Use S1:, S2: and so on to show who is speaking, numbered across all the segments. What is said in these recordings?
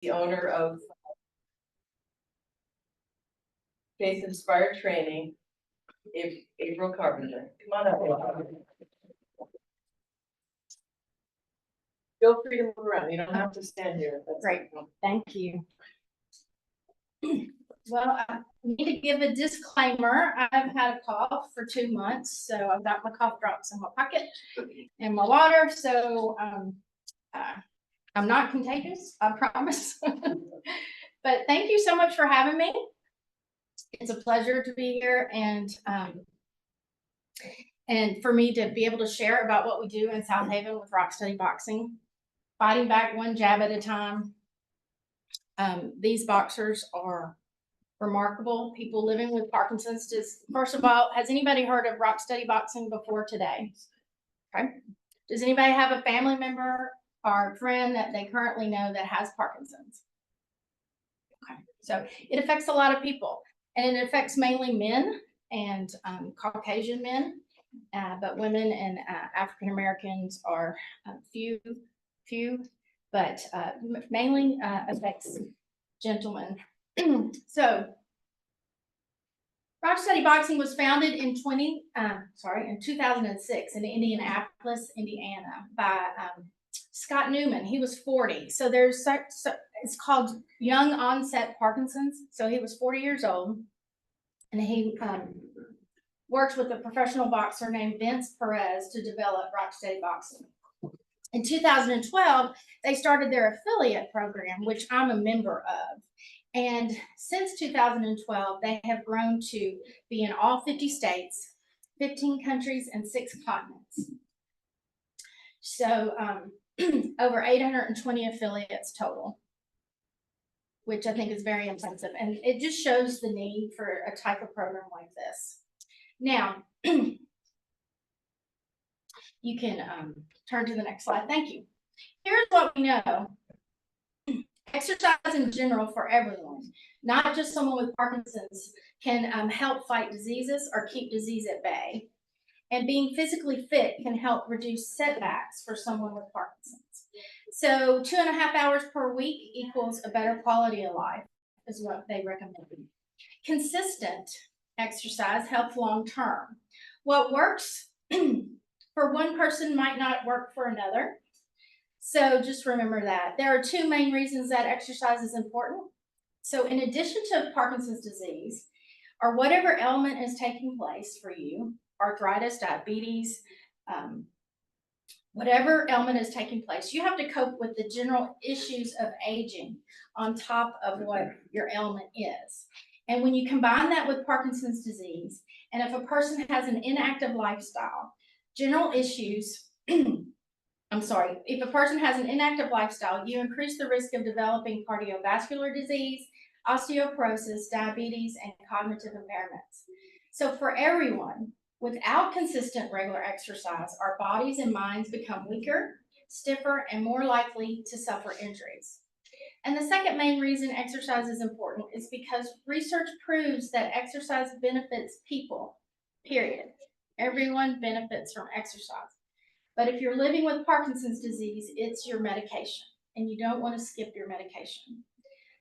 S1: the owner of Faith Inspired Training, April Carpenter. Come on up. Feel free to move around. You don't have to stand here. That's
S2: Great. Thank you. Well, I need to give a disclaimer. I've had a cough for 2 months, so I've got my cough drops in my pocket and my water. So I'm not contagious, I promise. But thank you so much for having me. It's a pleasure to be here and for me to be able to share about what we do in Southaven with Rock Steady Boxing, fighting back one jab at a time. These boxers are remarkable people living with Parkinson's. First of all, has anybody heard of Rock Steady Boxing before today? Okay. Does anybody have a family member or friend that they currently know that has Parkinson's? Okay. So it affects a lot of people, and it affects mainly men and Caucasian men, but women and African Americans are few, but mainly affects gentlemen. So Rock Steady Boxing was founded in 2006 in Indianapolis, Indiana, by Scott Newman. He was 40. So it's called young onset Parkinson's. So he was 40 years old, and he worked with a professional boxer named Vince Perez to develop Rock Steady Boxing. In 2012, they started their affiliate program, which I'm a member of. And since 2012, they have grown to be in all 50 states, 15 countries, and 6 continents. So over 820 affiliates total, which I think is very impressive. And it just shows the need for a type of program like this. Now, you can turn to the next slide. Thank you. Here's what we know. Exercise in general for everyone, not just someone with Parkinson's, can help fight diseases or keep disease at bay. And being physically fit can help reduce setbacks for someone with Parkinson's. So 2.5 hours per week equals a better quality of life is what they recommend. Consistent exercise helps long term. What works for one person might not work for another. So just remember that. There are 2 main reasons that exercise is important. So in addition to Parkinson's disease, or whatever element is taking place for you, arthritis, diabetes, whatever element is taking place, you have to cope with the general issues of aging on top of what your ailment is. And when you combine that with Parkinson's disease, and if a person has an inactive lifestyle, general issues, if a person has an inactive lifestyle, you increase the risk of developing cardiovascular disease, osteoporosis, diabetes, and cognitive impairments. So for everyone, without consistent regular exercise, our bodies and minds become weaker, stiffer, and more likely to suffer injuries. And the second main reason exercise is important is because research proves that exercise benefits people, period. Everyone benefits from exercise. But if you're living with Parkinson's disease, it's your medication, and you don't want to skip your medication.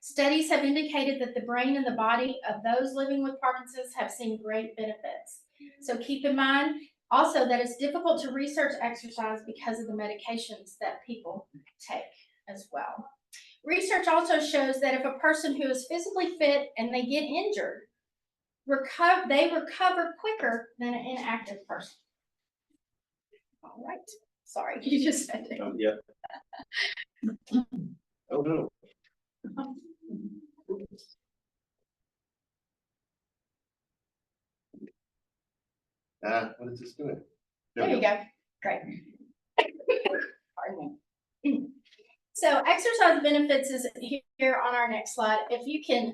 S2: Studies have indicated that the brain and the body of those living with Parkinson's have seen great benefits. So keep in mind also that it's difficult to research exercise because of the medications that people take as well. Research also shows that if a person who is physically fit and they get injured, they recover quicker than an inactive person. All right. Sorry, you just said it.
S3: Yeah. Oh no. What is this doing?
S2: There you go. Great. Pardon me. So exercise benefits is here on our next slide. If you can,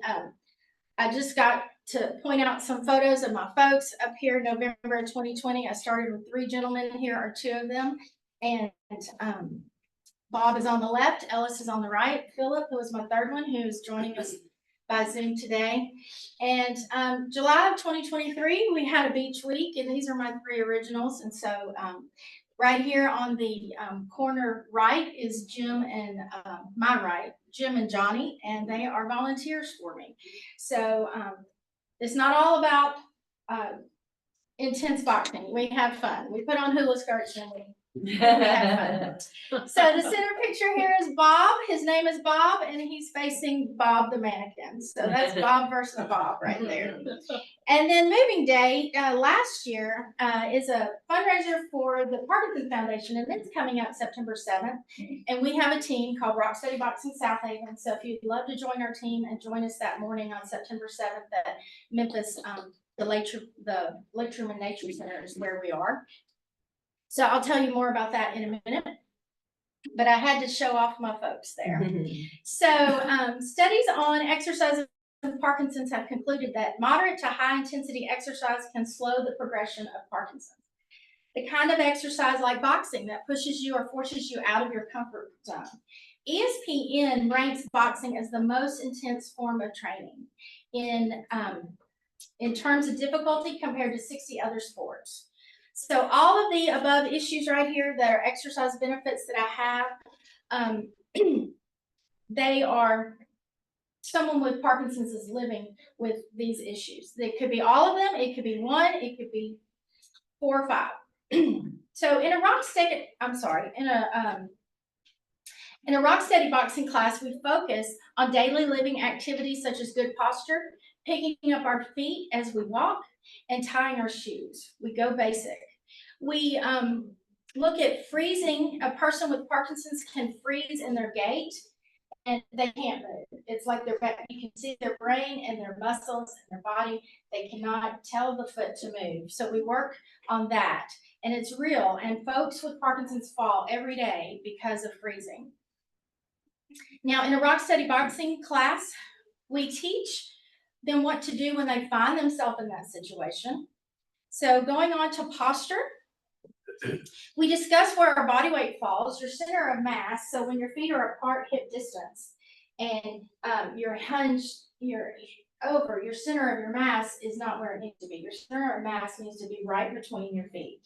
S2: I just got to point out some photos of my folks up here in November of 2020. I started with 3 gentlemen. Here are 2 of them. And Bob is on the left, Ellis is on the right. Philip, who is my 3rd one, who is joining us by Zoom today. And July of 2023, we had a beach week, and these are my 3 originals. And so right here on the corner right is Jim and my right, Jim and Johnny, and they are volunteers for me. So it's not all about intense boxing. We have fun. We put on hula skirts and we have fun. So the center picture here is Bob. His name is Bob, and he's facing Bob the mannequin. So that's Bob versus Bob right there. And then Moving Day last year is a fundraiser for the Parkinson Foundation, and it's coming up September 7th. And we have a team called Rock Steady Boxing Southaven. So if you'd love to join our team and join us that morning on September 7th at Memphis, the Lake Truman Nature Center is where we are. So I'll tell you more about that in a minute. But I had to show off my folks there. So studies on exercise with Parkinson's have concluded that moderate to high intensity exercise can slow the progression of Parkinson's. The kind of exercise like boxing that pushes you or forces you out of your comfort zone. ESPN ranks boxing as the most intense form of training in terms of difficulty compared to 60 other sports. So all of the above issues right here that are exercise benefits that I have, they are someone with Parkinson's is living with these issues. They could be all of them. It could be one. It could be 4 or 5. So in a rock steady boxing class, we focus on daily living activities such as good posture, picking up our feet as we walk, and tying our shoes. We go basic. We look at freezing. A person with Parkinson's can freeze in their gait and they can't move. It's like you can see their brain and their muscles and their body. They cannot tell the foot to move. So we work on that, and it's real. And folks with Parkinson's fall every day because of freezing. Now, in a rock steady boxing class, we teach them what to do when they find themselves in that situation. So going on to posture, we discuss where our body weight falls, your center of mass. So when your feet are apart hip distance and you're hinged, you're over, your center of your mass is not where it needs to be. Your center of mass needs to be right between your feet.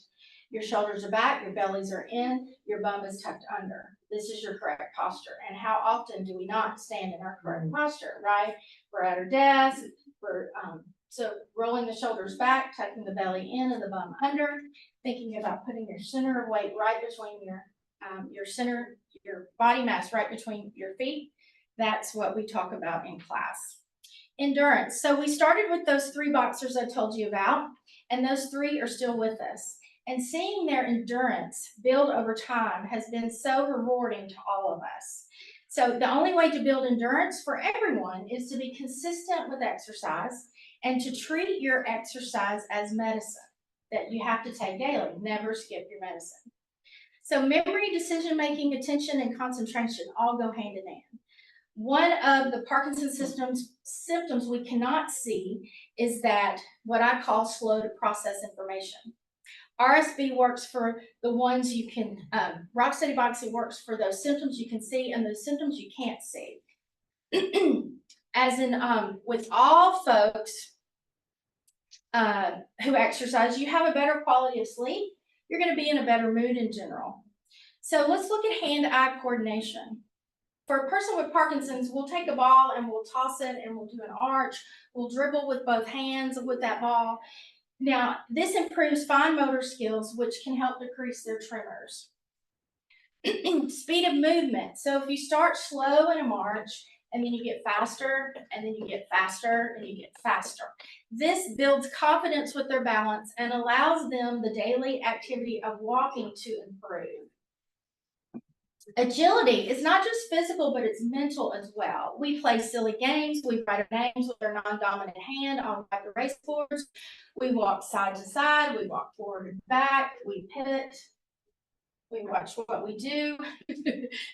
S2: Your shoulders are back, your bellies are in, your bum is tucked under. This is your correct posture. And how often do we not stand in our correct posture, right? We're at our desk, so rolling the shoulders back, tucking the belly in and the bum under, thinking about putting your center of weight right between your body mass right between your feet. That's what we talk about in class. Endurance. So we started with those 3 boxers I told you about, and those 3 are still with us. And seeing their endurance build over time has been so rewarding to all of us. So the only way to build endurance for everyone is to be consistent with exercise and to treat your exercise as medicine that you have to take daily. Never skip your medicine. So memory, decision-making, attention, and concentration all go hand in hand. One of the Parkinson's symptoms we cannot see is that what I call slow to process information. RSB works for the ones you can, rock steady boxing works for those symptoms you can see and those symptoms you can't see. As in, with all folks who exercise, you have a better quality of sleep. You're going to be in a better mood in general. So let's look at hand-eye coordination. For a person with Parkinson's, we'll take a ball and we'll toss it and we'll do an arch. We'll dribble with both hands with that ball. Now, this improves fine motor skills, which can help decrease their tremors. Speed of movement. So if you start slow in a march, and then you get faster, and then you get faster, and you get faster. This builds confidence with their balance and allows them the daily activity of walking to improve. Agility is not just physical, but it's mental as well. We play silly games. We write our names with our non-dominant hand on the race boards. We walk side to side. We walk forward and back. We pivot. We watch what we do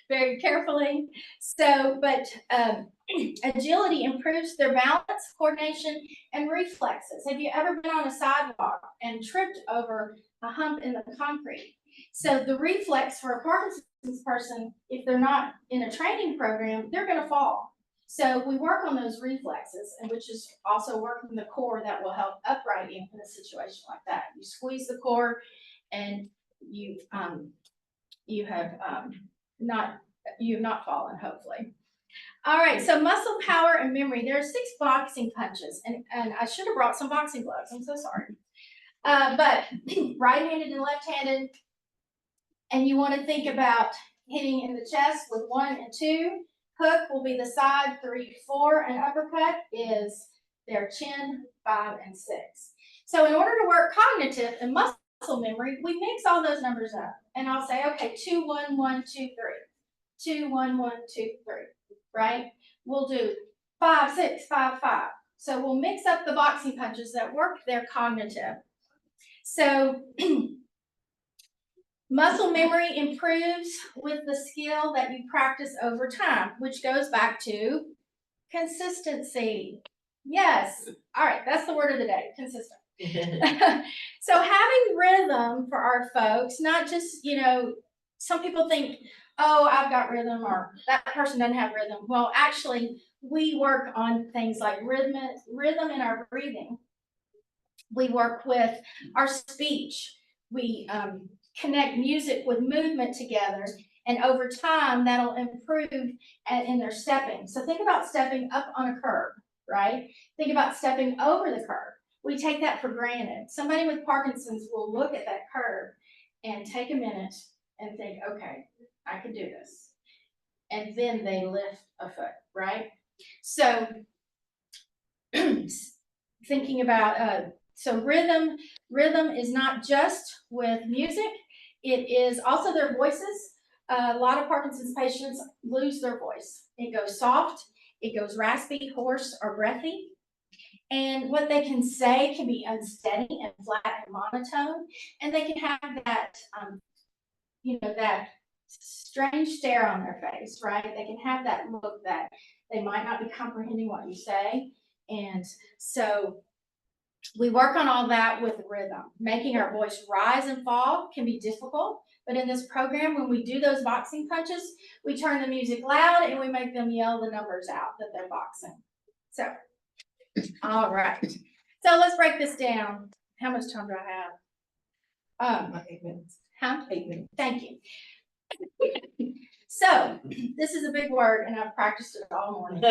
S2: very carefully. So, but agility improves their balance, coordination, and reflexes. Have you ever been on a sidewalk and tripped over a hump in the concrete? So the reflex for a Parkinson's person, if they're not in a training program, they're going to fall. So we work on those reflexes, and which is also working the core that will help upright you in a situation like that. You squeeze the core, and you have not fallen, hopefully. All right, so muscle power and memory. There are 6 boxing punches, and I should have brought some boxing gloves. I'm so sorry. But right-handed and left-handed, and you want to think about hitting in the chest with 1 and 2. Hook will be the side, 3, 4, and uppercut is their chin, 5 and 6. So in order to work cognitive and muscle memory, we mix all those numbers up, and I'll say, okay, 2, 1, 1, 2, 3. 2, 1, 1, 2, 3, right? We'll do 5, 6, 5, 5. So we'll mix up the boxing punches that work their cognitive. So muscle memory improves with the skill that you practice over time, which goes back to consistency. Yes. All right, that's the word of the day, consistent. So having rhythm for our folks, not just, some people think, oh, I've got rhythm, or that person doesn't have rhythm. Well, actually, we work on things like rhythm in our breathing. We work with our speech. We connect music with movement together, and over time, that'll improve in their stepping. So think about stepping up on a curb, right? Think about stepping over the curb. We take that for granted. Somebody with Parkinson's will look at that curb and take a minute and think, okay, I can do this. And then they lift a foot, right? So thinking about, so rhythm is not just with music, it is also their voices. A lot of Parkinson's patients lose their voice. It goes soft, it goes raspy, hoarse, or breathy. And what they can say can be unsteady and flat and monotone. And they can have that, that strange stare on their face, right? They can have that look that they might not be comprehending what you say. And so we work on all that with rhythm. Making our voice rise and fall can be difficult. But in this program, when we do those boxing punches, we turn the music loud and we make them yell the numbers out that they're boxing. So, all right. So let's break this down. How much time do I have?
S1: 8 minutes.
S2: Huh?
S1: 8 minutes.
S2: Thank you. So, this is a big word, and I've practiced it all morning.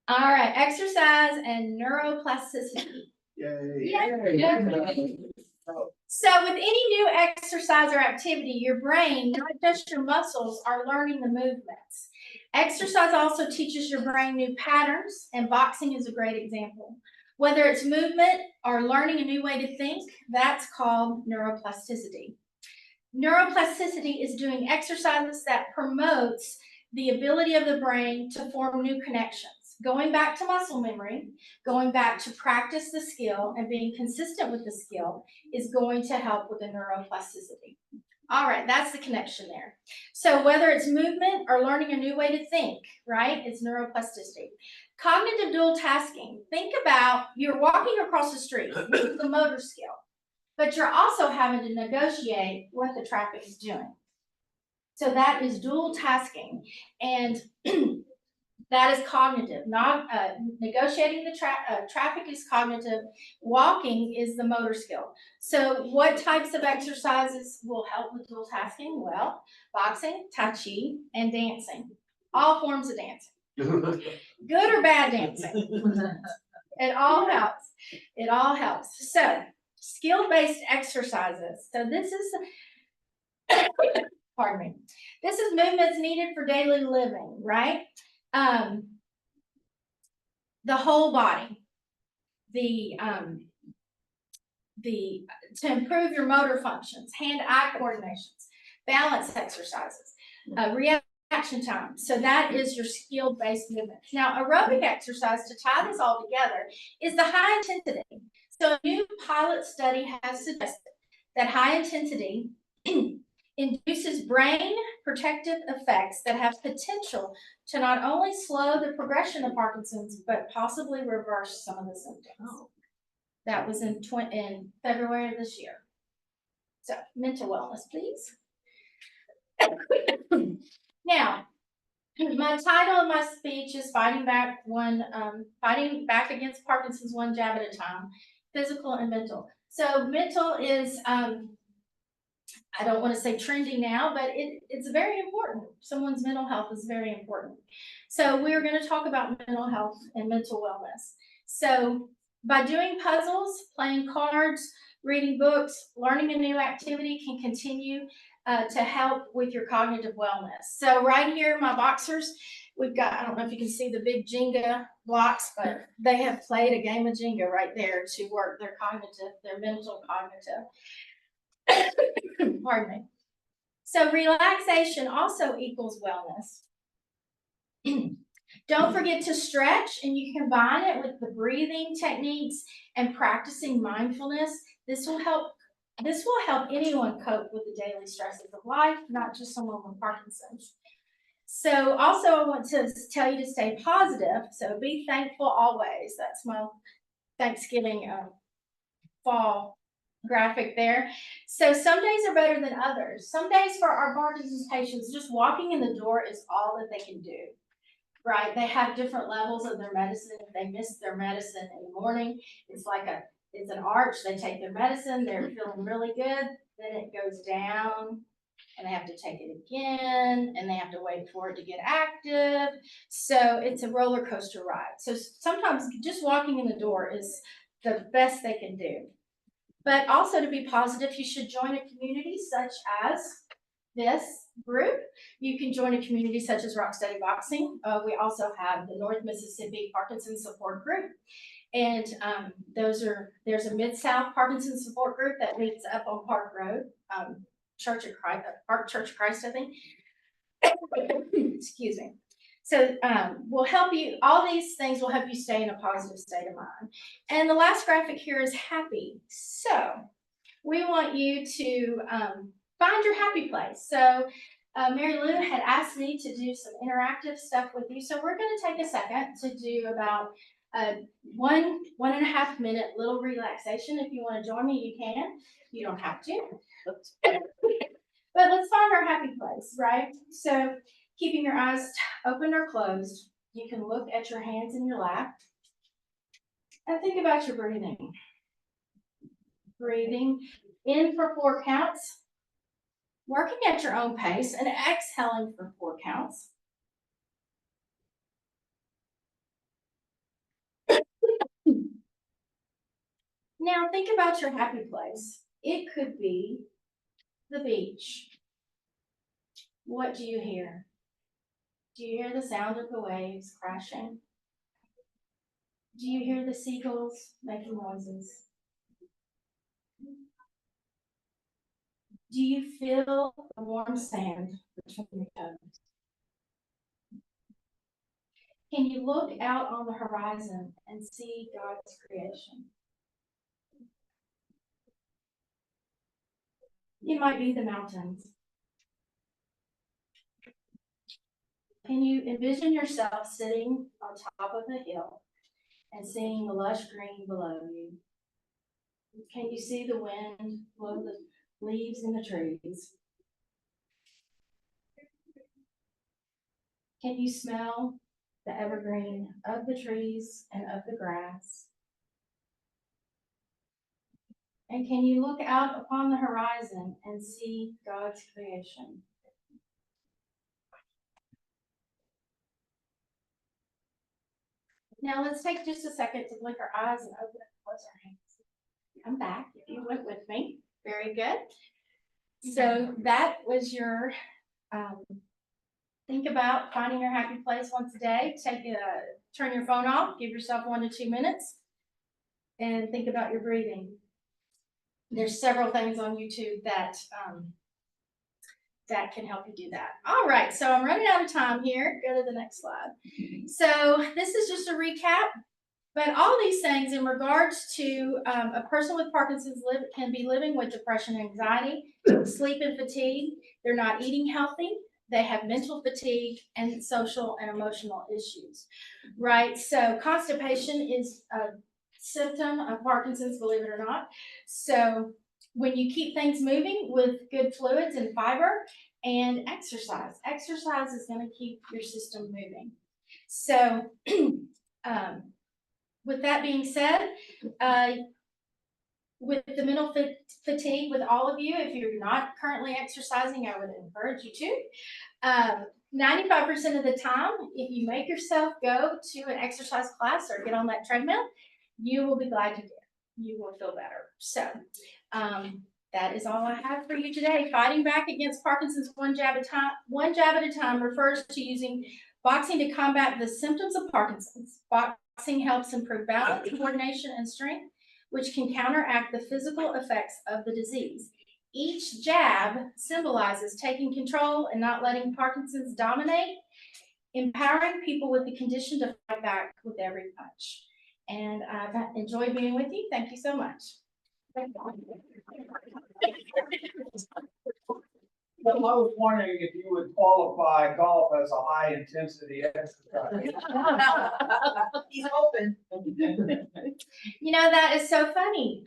S2: All right, exercise and neuroplasticity.
S3: Yay.
S2: So with any new exercise or activity, your brain, not just your muscles, are learning the movements. Exercise also teaches your brain new patterns, and boxing is a great example. Whether it's movement or learning a new way to think, that's called neuroplasticity. Neuroplasticity is doing exercises that promotes the ability of the brain to form new connections. Going back to muscle memory, going back to practice the skill and being consistent with the skill is going to help with the neuroplasticity. All right, that's the connection there. So whether it's movement or learning a new way to think, right, it's neuroplasticity. Cognitive dual tasking. Think about you're walking across the street, which is a motor skill, but you're also having to negotiate what the traffic is doing. So that is dual tasking, and that is cognitive. Not negotiating the traffic is cognitive. Walking is the motor skill. So what types of exercises will help with dual tasking? Well, boxing, tai chi, and dancing. All forms of dancing. Good or bad dancing. It all helps. It all helps. So skill-based exercises. So this is, pardon me. This is movements needed for daily living, right? The whole body, to improve your motor functions, hand-eye coordinations, balance exercises, reaction time. So that is your skill-based movement. Now, aerobic exercise, to tie this all together, is the high intensity. So a new pilot study has suggested that high intensity induces brain protective effects that have potential to not only slow the progression of Parkinson's, but possibly reverse some of the symptoms. That was in February of this year. So, mental wellness, please. Now, my title of my speech is fighting back against Parkinson's one jab at a time, physical and mental. So mental is, I don't want to say trendy now, but it's very important. Someone's mental health is very important. So we're going to talk about mental health and mental wellness. So by doing puzzles, playing cards, reading books, learning a new activity can continue to help with your cognitive wellness. So right here, my boxers, we've got, I don't know if you can see the big Jenga blocks, but they have played a game of Jenga right there to work their cognitive, their mental cognitive. Pardon me. So relaxation also equals wellness. Don't forget to stretch, and you combine it with the breathing techniques and practicing mindfulness. This will help anyone cope with the daily stresses of life, not just someone with Parkinson's. So also I want to tell you to stay positive. So be thankful always. That's my Thanksgiving fall graphic there. So some days are better than others. Some days for our Parkinson's patients, just walking in the door is all that they can do, right? They have different levels of their medicine. If they miss their medicine in the morning, it's an arch. They take their medicine, they're feeling really good, then it goes down and they have to take it again and they have to wait for it to get active. So it's a roller coaster ride. So sometimes just walking in the door is the best they can do. But also to be positive, you should join a community such as this group. You can join a community such as Rock Steady Boxing. We also have the North Mississippi Parkinson Support Group. And there's a Mid-South Parkinson Support Group that meets up on Park Road, Church of Christ, I think. Excuse me. So we'll help you, all these things will help you stay in a positive state of mind. And the last graphic here is happy. So we want you to find your happy place. So Mary Lou had asked me to do some interactive stuff with you. So we're going to take a second to do about 1.5 minute little relaxation. If you want to join me, you can. You don't have to. But let's find our happy place, right? So keeping your eyes open or closed, you can look at your hands in your lap and think about your breathing. Breathing in for 4 counts, working at your own pace, and exhaling for 4 counts. Now think about your happy place. It could be the beach. What do you hear? Do you hear the sound of the waves crashing? Do you hear the seagulls making noises? Do you feel the warm sand between your toes? Can you look out on the horizon and see God's creation? It might be the mountains. Can you envision yourself sitting on top of a hill and seeing the lush green below you? Can you see the wind blow the leaves in the trees? Can you smell the evergreen of the trees and of the grass? And can you look out upon the horizon and see God's creation? Now let's take just a second to blink our eyes and open and close our hands. Come back if you went with me. Very good. So that was your think about finding your happy place once a day. Turn your phone off, give yourself 1 to 2 minutes, and think about your breathing. There's several things on YouTube that can help you do that. All right, so I'm running out of time here. Go to the next slide. So this is just a recap, but all these things in regards to a person with Parkinson's can be living with depression, anxiety, sleep and fatigue. They're not eating healthy. They have mental fatigue and social and emotional issues, right? So constipation is a symptom of Parkinson's, believe it or not. So when you keep things moving with good fluids and fiber and exercise is going to keep your system moving. So with that being said, with the mental fatigue with all of you, if you're not currently exercising, I would encourage you to. 95% of the time, if you make yourself go to an exercise class or get on that treadmill, you will be glad you did. You will feel better. So that is all I have for you today. Fighting back against Parkinson's one jab at a time refers to using boxing to combat the symptoms of Parkinson's. Boxing helps improve balance, coordination, and strength, which can counteract the physical effects of the disease. Each jab symbolizes taking control and not letting Parkinson's dominate, empowering people with the condition to fight back with every punch. And I've enjoyed being with you. Thank you so much.
S4: Well, I was wondering if you would qualify golf as a high intensity exercise.
S1: He's open.
S2: You know, that is so funny.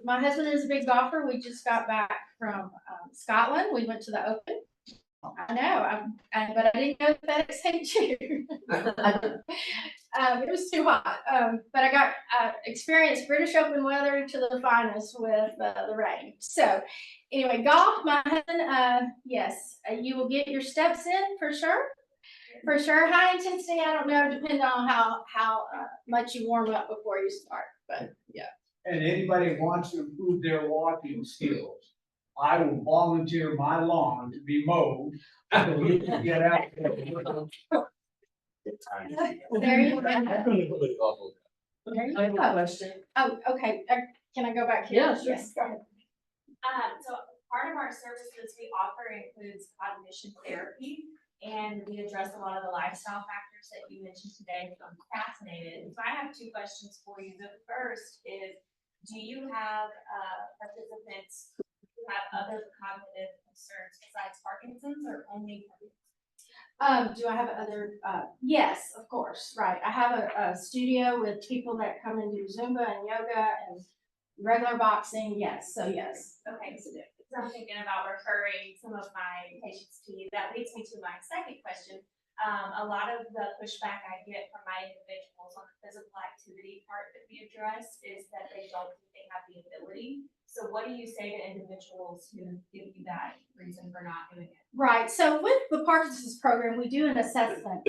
S2: My husband is a big golfer. We just got back from Scotland. We went to the Open. I know, but I didn't go to FedEx St. It was too hot, but I got experienced British Open weather to the finest with the rain. So anyway, golf, my husband, yes, you will get your steps in for sure. For sure, high intensity, I don't know, depending on how much you warm up before you start, but yeah.
S4: And anybody who wants to improve their walking skills, I will volunteer my lawn to be mowed. So you can get out there.
S2: There you go. There you
S1: I have a
S2: go.
S1: question.
S2: Oh, okay, can I go back here?
S1: Yeah, sure.
S2: Yes, go ahead.
S5: So part of our services we offer includes cognition therapy, and we address a lot of the lifestyle factors that you mentioned today, so I'm fascinated. So I have two questions for you. The first is, do you have participants who have other cognitive concerns besides Parkinson's or only Parkinson's?
S2: Do I have other, yes, of course, right. I have a studio with people that come and do Zumba and yoga and regular boxing, yes, so yes.
S5: Okay, so I'm thinking about referring some of my patients to you. That leads me to my second question. A lot of the pushback I get from my individuals on the physical activity part that we address is that they don't think they have the ability. So what do you say to individuals who give you that reason for not doing it?
S2: Right, so with the Parkinson's program, we do an assessment.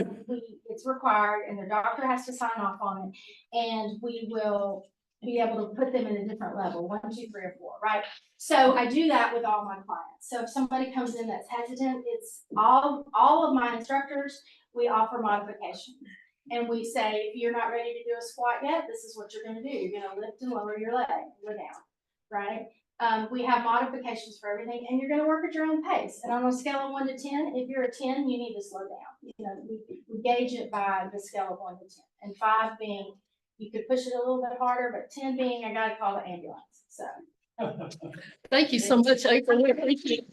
S2: It's required and the doctor has to sign off on it. And we will be able to put them in a different level, 1, 2, 3, or 4, right? So I do that with all my clients. So if somebody comes in that's hesitant, it's all of my instructors, we offer modification. And we say, if you're not ready to do a squat yet, this is what you're gonna do. You're gonna lift and lower your leg, go down, right? We have modifications for everything, and you're gonna work at your own pace. And on a scale of 1 to 10, if you're a 10, you need to slow down. You know, we gauge it by the scale of 1 to 10, and 5 being you could push it a little bit harder, but 10 being I gotta call the ambulance. So.
S1: Thank you so much, April. We appreciate it.